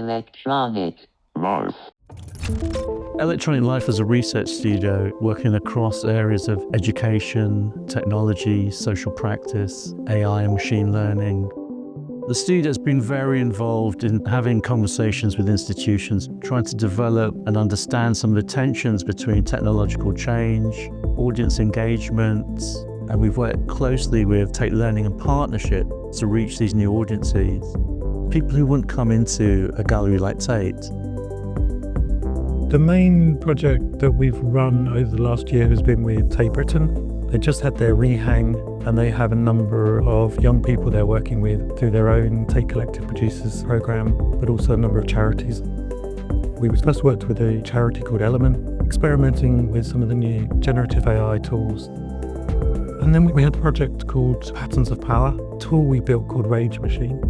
Electronic Life. Electronic Life is a research studio working across areas of education, technology, social practice, AI and machine learning. The studio has been very involved in having conversations with institutions, trying to develop and understand some of the tensions between technological change, audience engagement, and we've worked closely with Tate Learning and Partnership to reach these new audiences, people who wouldn't come into a gallery like Tate. The main project that we've run over the last year has been with Tate Britain. They just had their rehang and they have a number of young people they're working with through their own Tate Collective Producers program, but also a number of charities. We first worked with a charity called Element, experimenting with some of the new generative AI tools. And then we had a project called Patterns of Power, a tool we built called Rage Machine.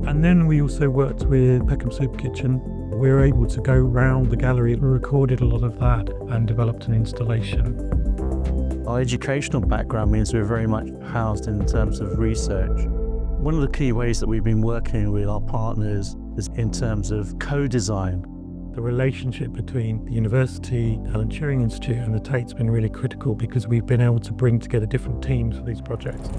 And then we also worked with Peckham Soup Kitchen. We were able to go round the gallery and recorded a lot of that and developed an installation. Our educational background means we're very much housed in terms of research. One of the key ways that we've been working with our partners is in terms of co-design. The relationship between the university, Alan Turing Institute and the Tate's been really critical because we've been able to bring together different teams for these projects.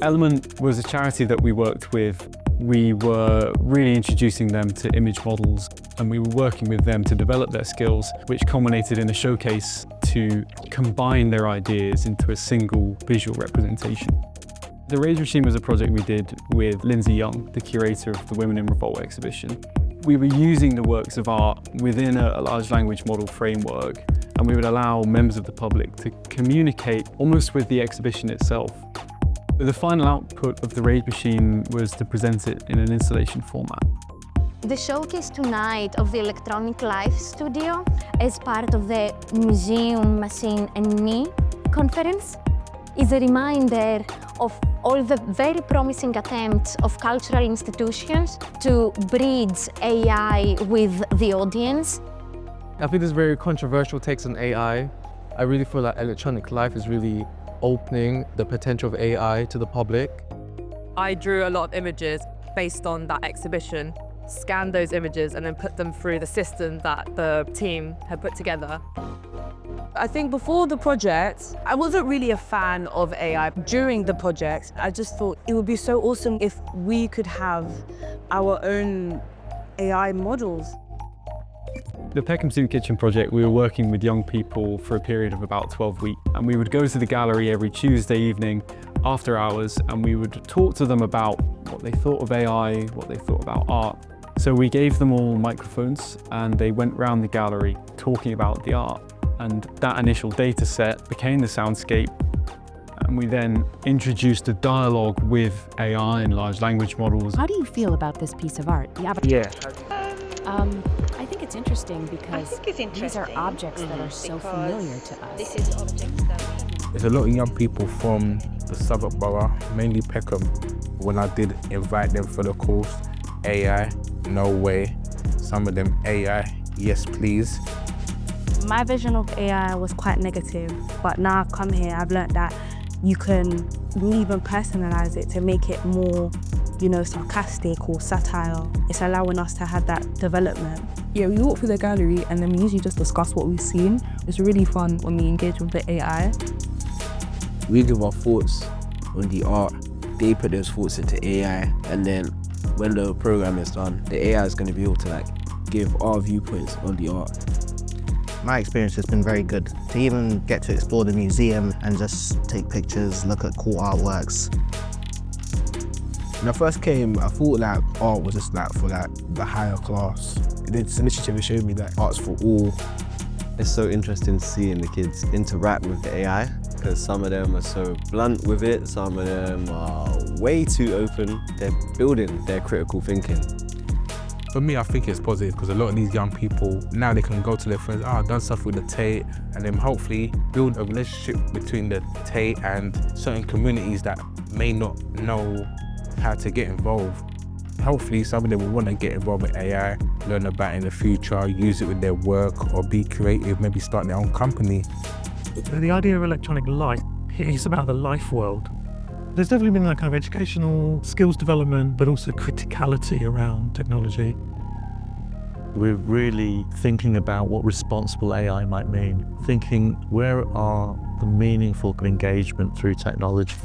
Element was a charity that we worked with. We were really introducing them to image models and we were working with them to develop their skills, which culminated in a showcase to combine their ideas into a single visual representation. The Rage Machine was a project we did with Lindsay Young, the curator of the Women in Revolt exhibition. We were using the works of art within a large language model framework, and we would allow members of the public to communicate almost with the exhibition itself. The final output of the Rage Machine was to present it in an installation format. The showcase tonight of the Electronic Life Studio as part of the Museum, Machine and Me conference is a reminder of all the very promising attempts of cultural institutions to bridge AI with the audience. I think there's very controversial takes on AI. I really feel like Electronic Life is really opening the potential of AI to the public. I drew a lot of images based on that exhibition, scanned those images and then put them through the system that the team had put together. I think before the project, I wasn't really a fan of AI. During the project, I just thought it would be so awesome if we could have our own AI models. The Peckham Soup Kitchen project, we were working with young people for a period of about 12 weeks, and we would go to the gallery every Tuesday evening after hours and we would talk to them about what they thought of AI, what they thought about art. So we gave them all microphones and they went around the gallery talking about the art, and that initial data set became the soundscape, and we then introduced a dialogue with AI and large language models. How do you feel about this piece of art? I think it's interesting because these are objects that are so familiar to us. There's a lot of young people from the Southwark Borough, mainly Peckham. When I did invite them for the course, AI, no way. Some of them, AI, yes please. My vision of AI was quite negative, but now I've come here, I've learned that you can even personalize it to make it more, sarcastic or satire. It's allowing us to have that development. Yeah, we walk through the gallery and then we usually just discuss what we've seen. It's really fun when we engage with the AI. We give our thoughts on the art, they put those thoughts into AI, and then when the program is done, the AI is going to be able to give our viewpoints on the art. My experience has been very good. To even get to explore the museum and just take pictures, look at cool artworks. When I first came, I thought art was just for the higher class. This initiative showed me that art's for all. It's so interesting seeing the kids interact with the AI, because some of them are so blunt with it, some of them are way too open. They're building their critical thinking. For me, I think it's positive because a lot of these young people, now they can go to their friends, I've done stuff with the Tate, and then hopefully build a relationship between the Tate and certain communities that may not know how to get involved. Hopefully some of them will want to get involved with AI, learn about it in the future, use it with their work or be creative, maybe start their own company. The idea of Electronic Life is about the life world. There's definitely been that kind of educational skills development, but also criticality around technology. We're really thinking about what responsible AI might mean, thinking where are the meaningful engagement through technology.